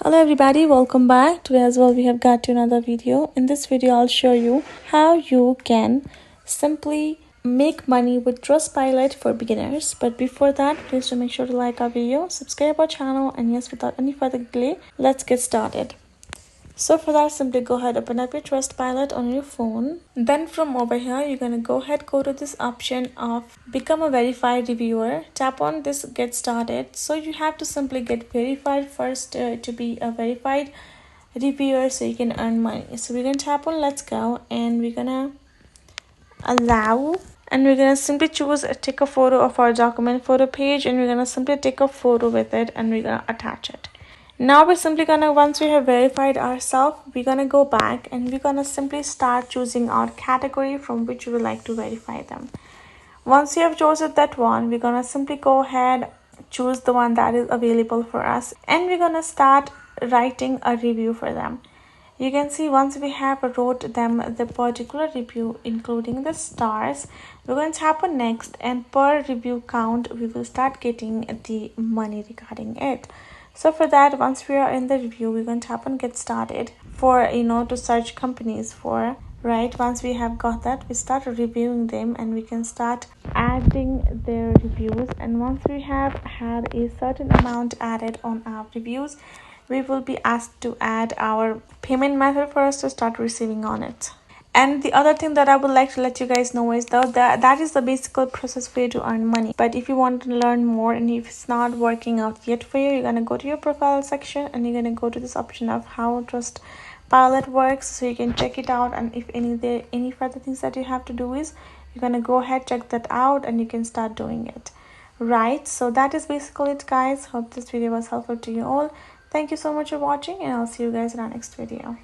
Hello everybody, welcome back. Today as well we have got to another video. In this video I'll show you how you can simply make money with Trustpilot for beginners. But before that, please do make sure to like our video, subscribe our channel, and yes, without any further delay, let's get started. So for that, simply go ahead, open up your Trustpilot on your phone. Then from over here, you're gonna go to this option of become a verified reviewer. Tap on this get started. So you have to simply get verified first to be a verified reviewer so you can earn money. So we're gonna tap on let's go, and we're gonna allow, and we're gonna simply choose take a photo of our document photo page, and we're gonna simply take a photo with it, and we're gonna attach it. Now we're simply gonna, once we have verified ourselves, we're gonna go back and we're gonna simply start choosing our category from which we would like to verify them. Once you have chosen that one, we're gonna simply go ahead, choose the one that is available for us, and we're gonna start writing a review for them. You can see once we have wrote them the particular review including the stars, we're going to tap on next, and per review count we will start getting the money regarding it. So for that, once we are in the review, we're going to tap on get started for to search companies for, right? Once we have got that, we start reviewing them and we can start adding their reviews. And once we have had a certain amount added on our reviews, we will be asked to add our payment method for us to start receiving on it. And the other thing that I would like to let you guys know is that is the basic process for you to earn money. But if you want to learn more and if it's not working out yet for you, you're going to go to your profile section and you're going to go to this option of how Trustpilot works, so you can check it out. And if any further things that you have to do is you're going to go ahead, check that out, and you can start doing it. Right, so that is basically it, guys. Hope this video was helpful to you all. Thank you so much for watching, and I'll see you guys in our next video.